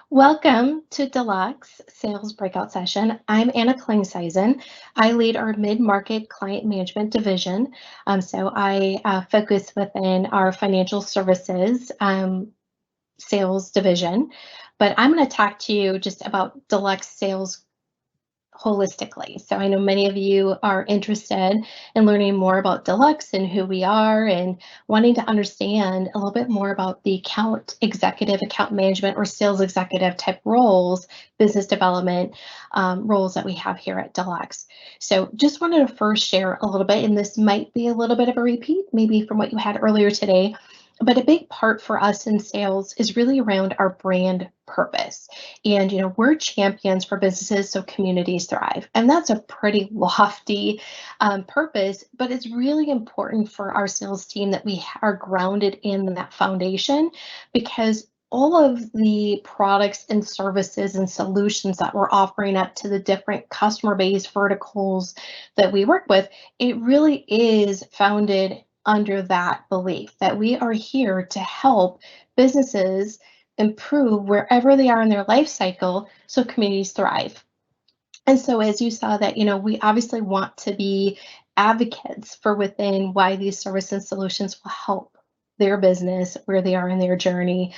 Welcome to Deluxe Sales Breakout Session. I'm Anna Klingseisen. I lead our mid-market client management division. So I focus within our financial services sales division. But I'm going to talk to you just about Deluxe sales holistically. So I know many of you are interested in learning more about Deluxe and who we are and wanting to understand a little bit more about the account executive, account management, or sales executive type roles, business development roles that we have here at Deluxe. So just wanted to first share a little bit, and this might be a little bit of a repeat, maybe from what you had earlier today, but a big part for us in sales is really around our brand purpose. And, we're champions for businesses so communities thrive. And that's a pretty lofty purpose, but it's really important for our sales team that we are grounded in that foundation because all of the products and services and solutions that we're offering up to the different customer base verticals that we work with, it really is founded under that belief that we are here to help businesses improve wherever they are in their life cycle so communities thrive. And so as you saw that, we obviously want to be advocates for within why these services and solutions will help their business where they are in their journey.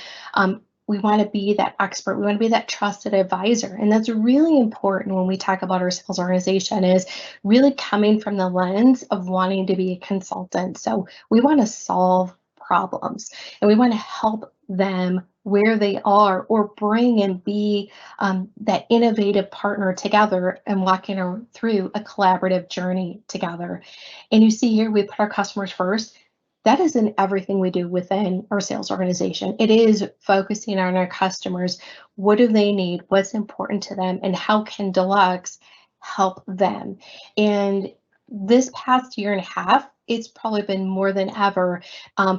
We want to be that expert. We want to be that trusted advisor. And that's really important when we talk about our sales organization is really coming from the lens of wanting to be a consultant. So we want to solve problems and we want to help them where they are or bring and be that innovative partner together and walking through a collaborative journey together. And you see here, we put our customers first. That is in everything we do within our sales organization. It is focusing on our customers. What do they need? What's important to them? And how can Deluxe help them? And this past year and a half, it's probably been more than ever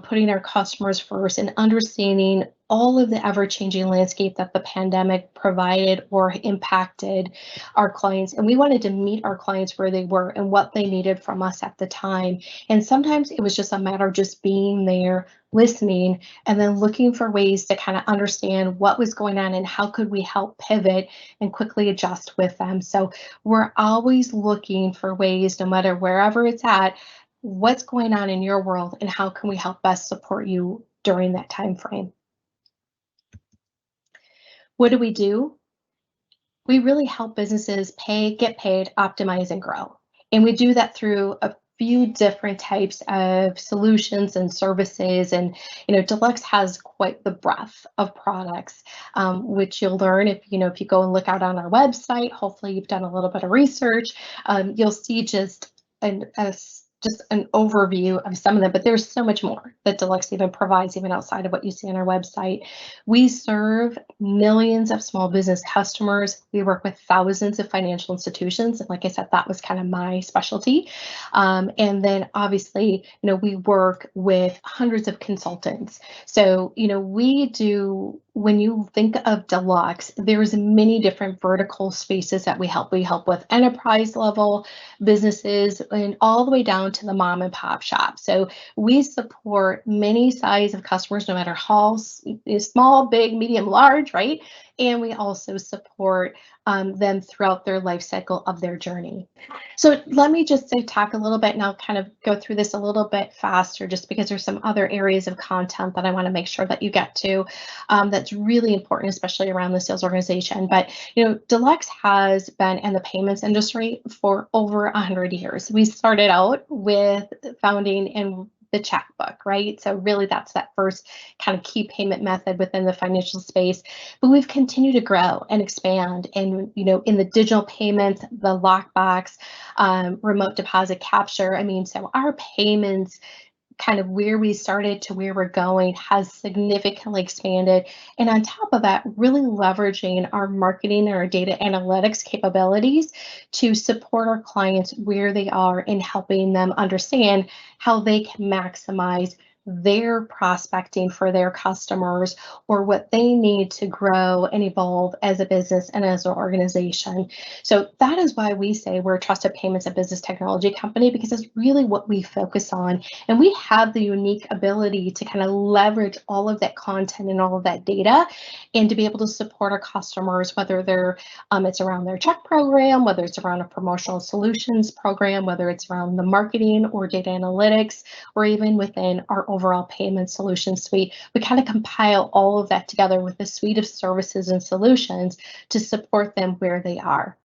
putting our customers first and understanding all of the ever-changing landscape that the pandemic provided or impacted our clients. And we wanted to meet our clients where they were and what they needed from us at the time. And sometimes it was just a matter of just being there, listening, and then looking for ways to kind of understand what was going on and how could we help pivot and quickly adjust with them. So we're always looking for ways, no matter wherever it's at, what's going on in your world and how can we help best support you during that time frame. What do? We really help businesses get paid, optimize, and grow. And we do that through a few different types of solutions and services. And, Deluxe has quite the breadth of products, which you'll learn if you go and look out on our website. Hopefully you've done a little bit of research. You'll see just an overview of some of them, but there's so much more that Deluxe even provides, even outside of what you see on our website. We serve millions of small business customers. We work with thousands of financial institutions. And like I said, that was kind of my specialty. And then obviously, we work with hundreds of consultants. So, when you think of Deluxe, there's many different vertical spaces that we help. We help with enterprise level businesses and all the way down to the mom and pop shop. So we support many size of customers, no matter how small, big, medium, large, right? And we also support them throughout their life cycle of their journey. So let me just talk a little bit and I'll kind of go through this a little bit faster just because there's some other areas of content that I want to make sure that you get to that's really important, especially around the sales organization. But, Deluxe has been in the payments industry for over 100 years. We started out with founding in the checkbook, right? So really that's that first kind of key payment method within the financial space. But we've continued to grow and expand and, in the digital payments, the lockbox, remote deposit capture. So our payments kind of where we started to where we're going has significantly expanded. And on top of that, really leveraging our marketing and our data analytics capabilities to support our clients where they are and helping them understand how they can maximize they're prospecting for their customers or what they need to grow and evolve as a business and as an organization. So that is why we say we're a trusted payments and business technology company, because it's really what we focus on. And we have the unique ability to kind of leverage all of that content and all of that data and to be able to support our customers, whether it's around their check program, whether it's around a promotional solutions program, whether it's around the marketing or data analytics, or even within our overall payment solution suite. We kind of compile all of that together with a suite of services and solutions to support them where they are.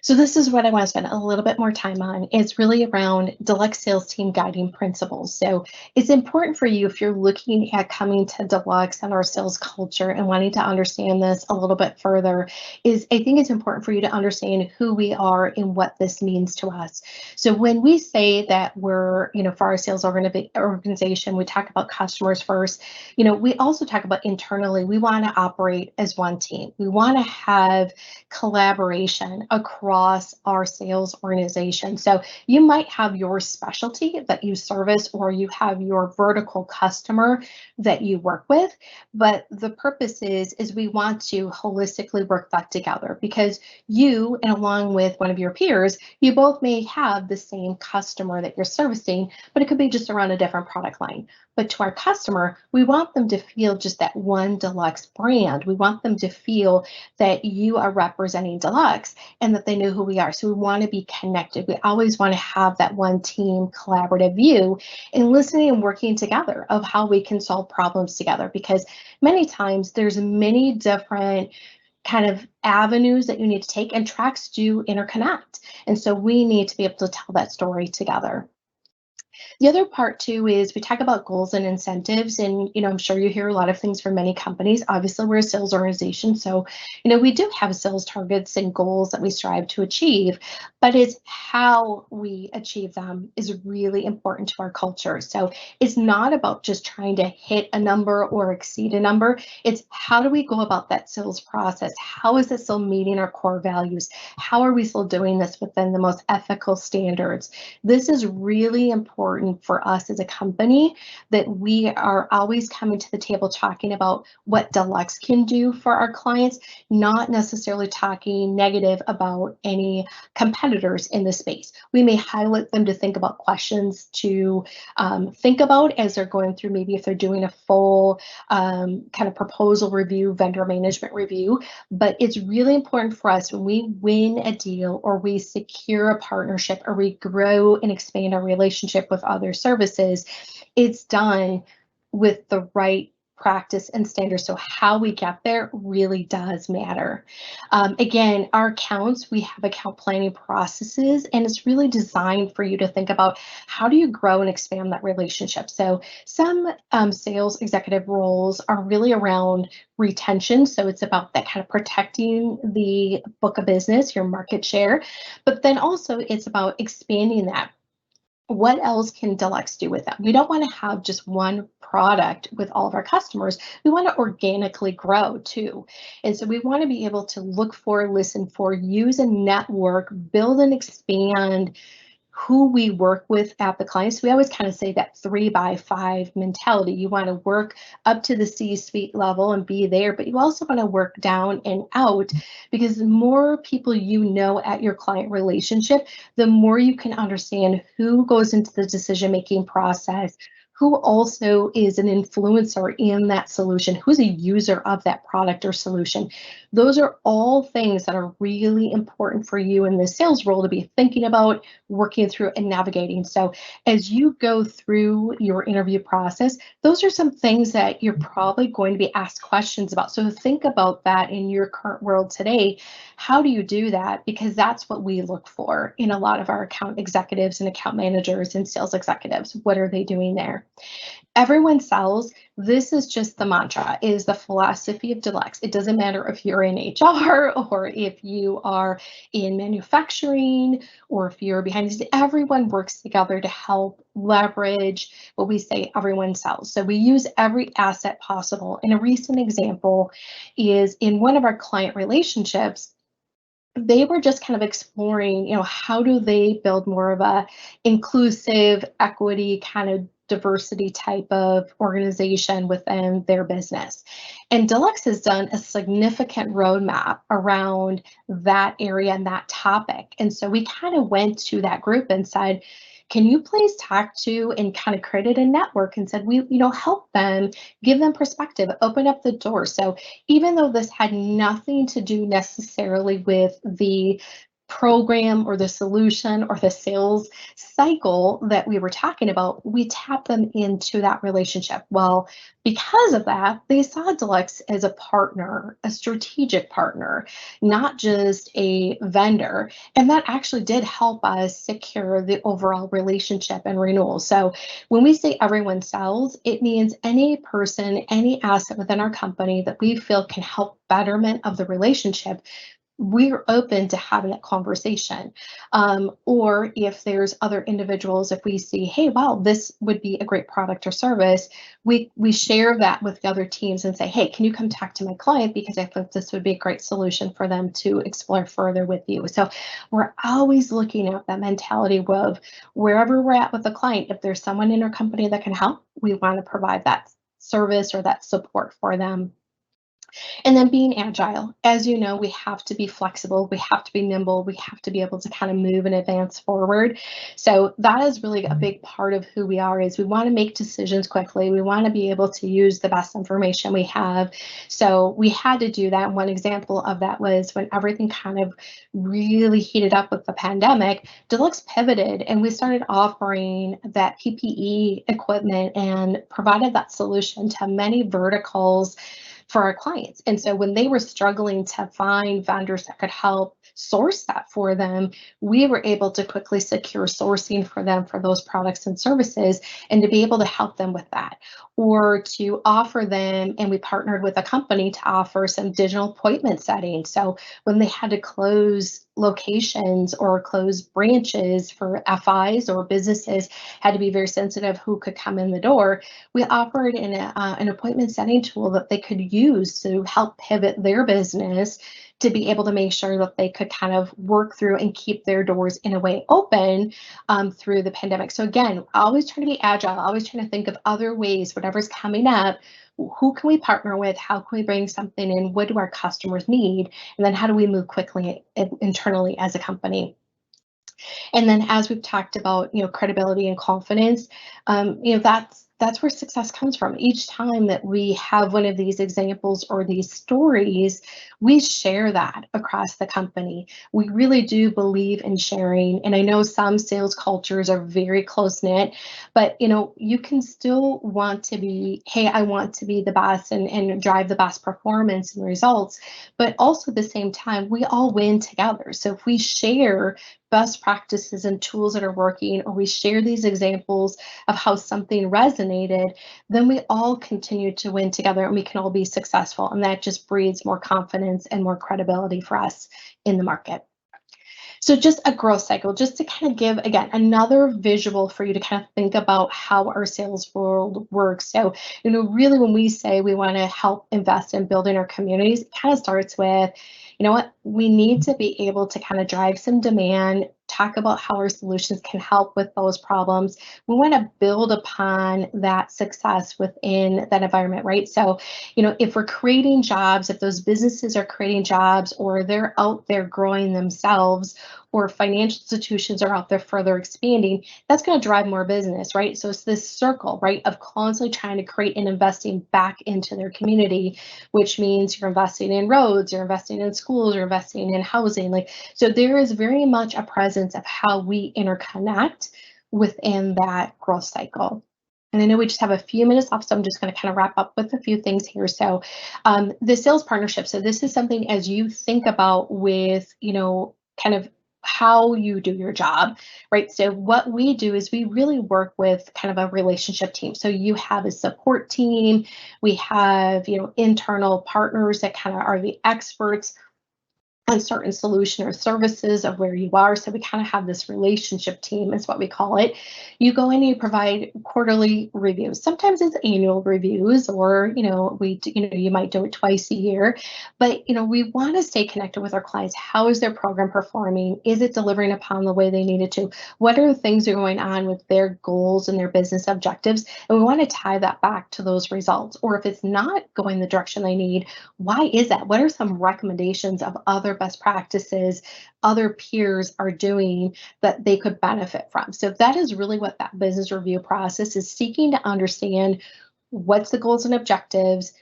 So this is what I want to spend a little bit more time on. It's really around Deluxe sales team guiding principles. So it's important for you, if you're looking at coming to Deluxe and our sales culture and wanting to understand this a little bit further, is I think it's important for you to understand who we are and what this means to us. So when we say that we're, for our sales organization, we talk about customers first. We also talk about internally, we want to operate as one team. We want to have collaboration across our sales organization. So you might have your specialty that you service, or you have your vertical customer that you work with. But the purpose is we want to holistically work that together, because you, and along with one of your peers, you both may have the same customer that you're servicing, but it could be just around a different product line. But to our customer, we want them to feel just that one Deluxe brand. We want them to feel that you are representing Deluxe and that they know who we are. So we want to be connected. We always want to have that one team collaborative view and listening and working together of how we can solve problems together, because many times there's many different kind of avenues that you need to take, and tracks do interconnect. And so we need to be able to tell that story together. The other part too is we talk about goals and incentives, and I'm sure you hear a lot of things from many companies. Obviously, we're a sales organization, so we do have sales targets and goals that we strive to achieve, but it's how we achieve them is really important to our culture. So it's not about just trying to hit a number or exceed a number. It's how do we go about that sales process? How is it still meeting our core values? How are we still doing this within the most ethical standards? This is really important for us as a company, that we are always coming to the table talking about what Deluxe can do for our clients, not necessarily talking negative about any competitors in the space. We may highlight them to think about questions to think about as they're going through, maybe if they're doing a full kind of proposal review, vendor management review. But it's really important for us when we win a deal, or we secure a partnership, or we grow and expand our relationship with other services, it's done with the right practice and standards. So how we get there really does matter. Again, our accounts, we have account planning processes, and it's really designed for you to think about how do you grow and expand that relationship. So some sales executive roles are really around retention. So it's about that kind of protecting the book of business, your market share, but then also it's about expanding that. What else can Deluxe do with them? We don't want to have just one product with all of our customers. We want to organically grow too. And so we want to be able to look for, listen for, use a network, build and expand who we work with at the clients. We always kind of say that 3x5 mentality. You want to work up to the C-suite level and be there, but you also want to work down and out, because the more people at your client relationship, the more you can understand who goes into the decision-making process, who also is an influencer in that solution, who's a user of that product or solution. Those are all things that are really important for you in the sales role to be thinking about, working through, and navigating. So as you go through your interview process, those are some things that you're probably going to be asked questions about. So think about that in your current world today. How do you do that? Because that's what we look for in a lot of our account executives and account managers and sales executives. What are they doing there? Everyone sells. This is just the mantra, is the philosophy of Deluxe. It doesn't matter if you're in HR, or if you are in manufacturing, or if you're behind the scenes. Everyone works together to help leverage what we say everyone sells. So we use every asset possible. And a recent example is in one of our client relationships. They were just kind of exploring, how do they build more of a inclusive equity kind of diversity type of organization within their business. And Deluxe has done a significant roadmap around that area and that topic. And so we kind of went to that group and said, can you please talk to and kind of created a network and said, we, help them, give them perspective, open up the door. So even though this had nothing to do necessarily with the program or the solution or the sales cycle that we were talking about, we tapped them into that relationship. Well, because of that, they saw Deluxe as a partner, a strategic partner, not just a vendor. And that actually did help us secure the overall relationship and renewal. So when we say everyone sells, it means any person, any asset within our company that we feel can help betterment of the relationship, we're open to having that conversation. Or if there's other individuals, if we see, hey, wow, this would be a great product or service, we share that with the other teams and say, hey, can you come talk to my client because I think this would be a great solution for them to explore further with you. So we're always looking at that mentality of wherever we're at with the client, if there's someone in our company that can help, we want to provide that service or that support for them. And then being agile. As you know, we have to be flexible, we have to be nimble, we have to be able to kind of move and advance forward. So that is really a big part of who we are, is we want to make decisions quickly. We want to be able to use the best information we have. So we had to do that. One example of that was when everything kind of really heated up with the pandemic, Deluxe pivoted and we started offering that PPE equipment and provided that solution to many verticals for our clients. And so when they were struggling to find vendors that could help source that for them, we were able to quickly secure sourcing for them for those products and services and to be able to help them with that. Or to offer them, and we partnered with a company to offer some digital appointment setting. So when they had to close locations or close branches for FIs or businesses had to be very sensitive who could come in the door, we offered an appointment setting tool that they could use to help pivot their business to be able to make sure that they could kind of work through and keep their doors in a way open through the pandemic. So again, always trying to be agile, always trying to think of other ways, whatever's coming up, who can we partner with? How can we bring something in? What do our customers need? And then how do we move quickly internally as a company? And then as we've talked about, credibility and confidence, that's where success comes from. Each time that we have one of these examples or these stories, we share that across the company. We really do believe in sharing. And I know some sales cultures are very close knit, but you can still want to be, hey, I want to be the best and drive the best performance and results. But also at the same time, we all win together. So if we share best practices and tools that are working, or we share these examples of how something resonated, then we all continue to win together and we can all be successful. And that just breeds more confidence and more credibility for us in the market. So just a growth cycle, just to kind of give, again, another visual for you to kind of think about how our sales world works. So, really when we say we want to help invest in building our communities, it kind of starts with, we need to be able to kind of drive some demand, talk about how our solutions can help with those problems. We want to build upon that success within that environment, right? So, if we're creating jobs, if those businesses are creating jobs or they're out there growing themselves, or financial institutions are out there further expanding, that's going to drive more business, right? So it's this circle, right, of constantly trying to create and investing back into their community, which means you're investing in roads, you're investing in schools, you're investing in housing. So there is very much a presence of how we interconnect within that growth cycle. And I know we just have a few minutes left, so I'm just going to kind of wrap up with a few things here. So the sales partnership. So this is something as you think about with, kind of how you do your job, right? So what we do is we really work with kind of a relationship team. So you have a support team, we have, internal partners that kind of are the experts on certain solution or services of where you are. So we kind of have this relationship team is what we call it. You go in and you provide quarterly reviews. Sometimes it's annual reviews, or you might do it twice a year. But we want to stay connected with our clients. How is their program performing? Is it delivering upon the way they need it to? What are the things that are going on with their goals and their business objectives? And we want to tie that back to those results. Or if it's not going the direction they need, why is that? What are some recommendations of other best practices other peers are doing that they could benefit from? So that is really what that business review process is, seeking to understand what's the goals and objectives,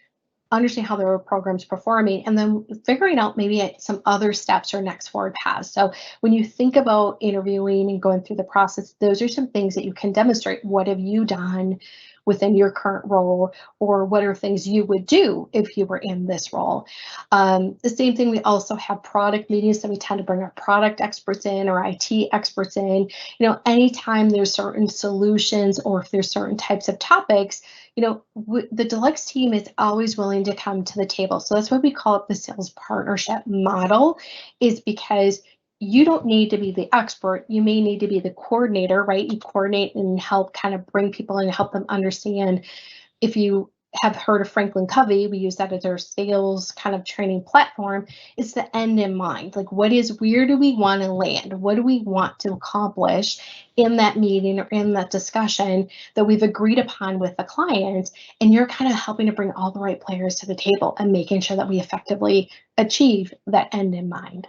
understand how their program's performing, and then figuring out maybe some other steps or next forward paths. So when you think about interviewing and going through the process, those are some things that you can demonstrate. What have you done within your current role, or what are things you would do if you were in this role? The same thing, we also have product meetings, so we tend to bring our product experts in or IT experts in. Anytime there's certain solutions or if there's certain types of topics, the Deluxe team is always willing to come to the table. So that's why we call it the sales partnership model, is because you don't need to be the expert. You may need to be the coordinator, right? You coordinate and help kind of bring people in and help them understand. If you have heard of Franklin Covey, we use that as our sales kind of training platform. It's the end in mind. Like, where do we want to land? What do we want to accomplish in that meeting or in that discussion that we've agreed upon with the client? And you're kind of helping to bring all the right players to the table and making sure that we effectively achieve that end in mind.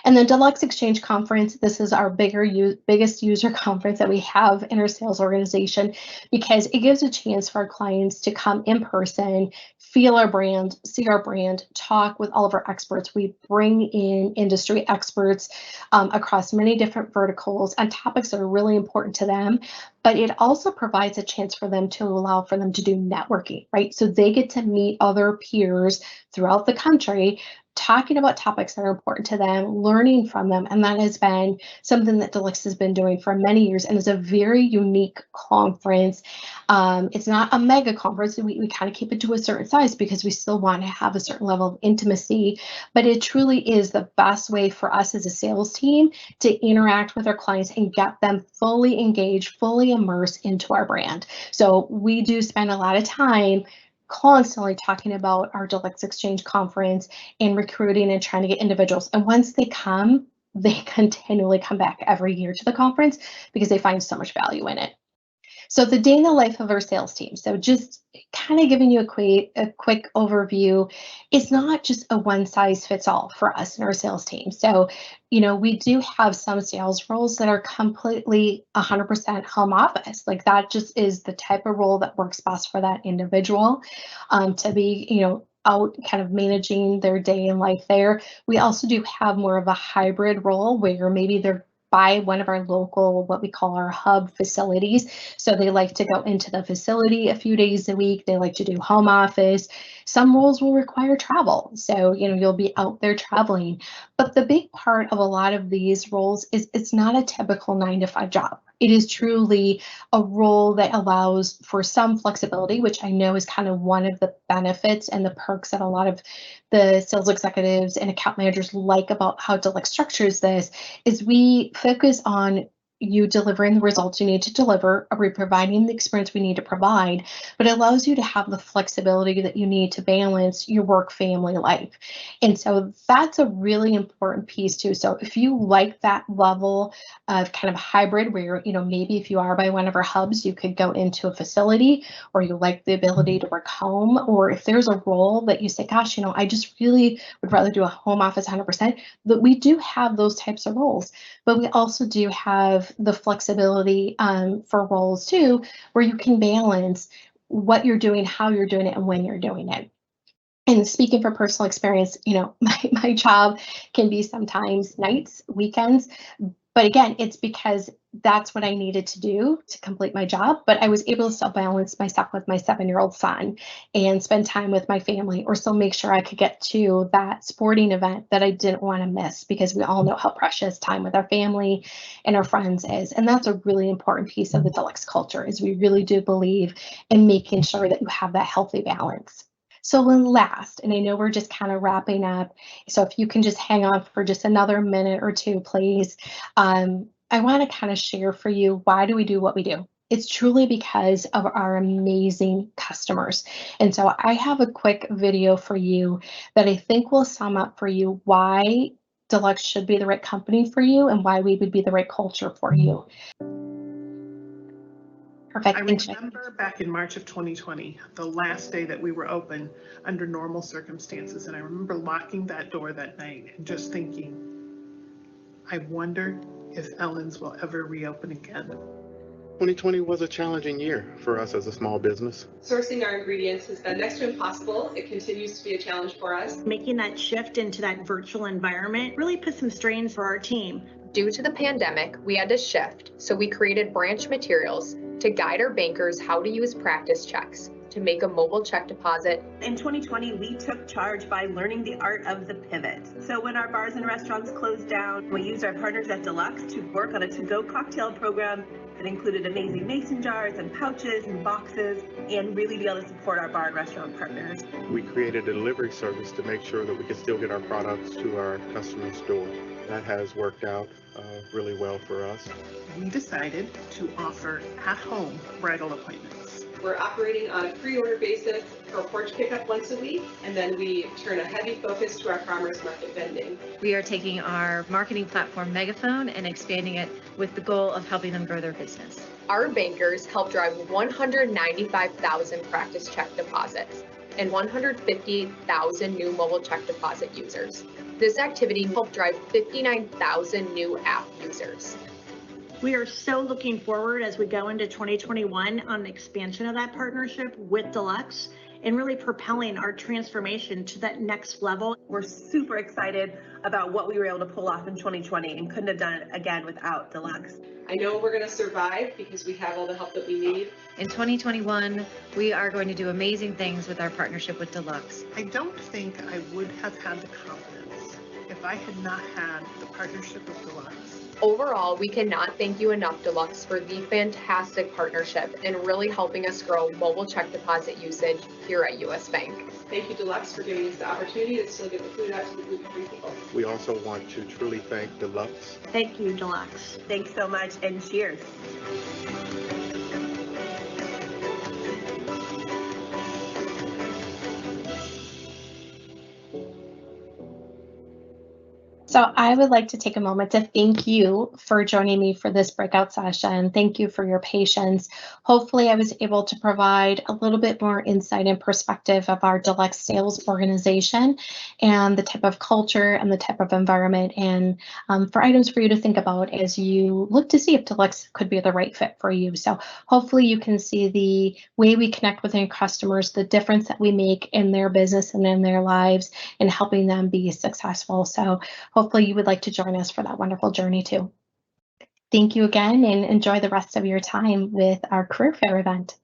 And then Deluxe Exchange Conference, this is our biggest user conference that we have in our sales organization, because it gives a chance for our clients to come in person, feel our brand, see our brand, talk with all of our experts. We bring in industry experts across many different verticals on topics that are really important to them, but it also provides a chance for them to allow for them to do networking, right? So they get to meet other peers throughout the country, talking about topics that are important to them, learning from them. And that has been something that Deluxe has been doing for many years, and is a very unique conference. It's not a mega conference. We kind of keep it to a certain size because we still want to have a certain level of intimacy, but it truly is the best way for us as a sales team to interact with our clients and get them fully engaged, fully immersed into our brand. So we do spend a lot of time constantly talking about our Deluxe Exchange Conference and recruiting and trying to get individuals. And once they come, they continually come back every year to the conference because they find so much value in it. So the day in the life of our sales team. So just kind of giving you a quick overview. It's not just a one size fits all for us in our sales team. So, we do have some sales roles that are completely 100% home office. Like, that just is the type of role that works best for that individual, to be, out kind of managing their day in life there. We also do have more of a hybrid role where maybe they're by one of our local, what we call our hub facilities. So they like to go into the facility a few days a week. They like to do home office. Some roles will require travel. So, you'll be out there traveling. But the big part of a lot of these roles is it's not a typical 9-to-5 job. It is truly a role that allows for some flexibility, which I know is kind of one of the benefits and the perks that a lot of the sales executives and account managers like about how Deluxe structures this, is we focus on you delivering the results you need to deliver, or providing the experience we need to provide, but it allows you to have the flexibility that you need to balance your work family life. And so that's a really important piece too. So if you like that level of kind of hybrid where, maybe if you are by one of our hubs, you could go into a facility, or you like the ability to work home, or if there's a role that you say, gosh, I just really would rather do a home office 100%, but we do have those types of roles. But we also do have the flexibility for roles too, where you can balance what you're doing, how you're doing it, and when you're doing it. And speaking from personal experience, my job can be sometimes nights, weekends, but again, it's because that's what I needed to do to complete my job. But I was able to still balance myself with my 7-year-old son and spend time with my family, or still make sure I could get to that sporting event that I didn't want to miss, because we all know how precious time with our family and our friends is. And that's a really important piece of the Deluxe culture, is we really do believe in making sure that you have that healthy balance. So then last, and I know we're just kind of wrapping up, so if you can just hang on for just another minute or two, please. I want to kind of share for you, why do we do what we do? It's truly because of our amazing customers. And so I have a quick video for you that I think will sum up for you why Deluxe should be the right company for you and why we would be the right culture for you. Perfect. I remember back in March of 2020, the last day that we were open under normal circumstances, and I remember locking that door that night and just thinking, I wonder if Ellen's will ever reopen again. 2020 was a challenging year for us as a small business. Sourcing our ingredients has been next to impossible. It continues to be a challenge for us. Making that shift into that virtual environment really put some strains for our team. Due to the pandemic, we had to shift, so we created branch materials to guide our bankers how to use practice checks to make a mobile check deposit. In 2020, we took charge by learning the art of the pivot. So when our bars and restaurants closed down, we used our partners at Deluxe to work on a to-go cocktail program that included amazing mason jars and pouches and boxes, and really be able to support our bar and restaurant partners. We created a delivery service to make sure that we could still get our products to our customers' door. That has worked out really well for us. We decided to offer at-home bridal appointments. We're operating on a pre-order basis for porch pickup once a week, and then we turn a heavy focus to our farmers market vending. We are taking our marketing platform Megaphone and expanding it with the goal of helping them grow their business. Our bankers helped drive 195,000 practice check deposits and 150,000 new mobile check deposit users. This activity helped drive 59,000 new app users. We are so looking forward as we go into 2021 on the expansion of that partnership with Deluxe and really propelling our transformation to that next level. We're super excited about what we were able to pull off in 2020 and couldn't have done it again without Deluxe. I know we're going to survive because we have all the help that we need. In 2021, we are going to do amazing things with our partnership with Deluxe. I don't think I would have had the confidence if I had not had the partnership with Deluxe. Overall, we cannot thank you enough, Deluxe, for the fantastic partnership and really helping us grow mobile check deposit usage here at US Bank. Thank you, Deluxe, for giving us the opportunity to still get the food out to the gluten-free people. We also want to truly thank Deluxe. Thank you, Deluxe. Thanks so much, and cheers. So I would like to take a moment to thank you for joining me for this breakout session. Thank you for your patience. Hopefully I was able to provide a little bit more insight and perspective of our Deluxe sales organization and the type of culture and the type of environment, and for items for you to think about as you look to see if Deluxe could be the right fit for you. So hopefully you can see the way we connect with our customers, the difference that we make in their business and in their lives, and helping them be successful. So hopefully you would like to join us for that wonderful journey too. Thank you again, and enjoy the rest of your time with our career fair event.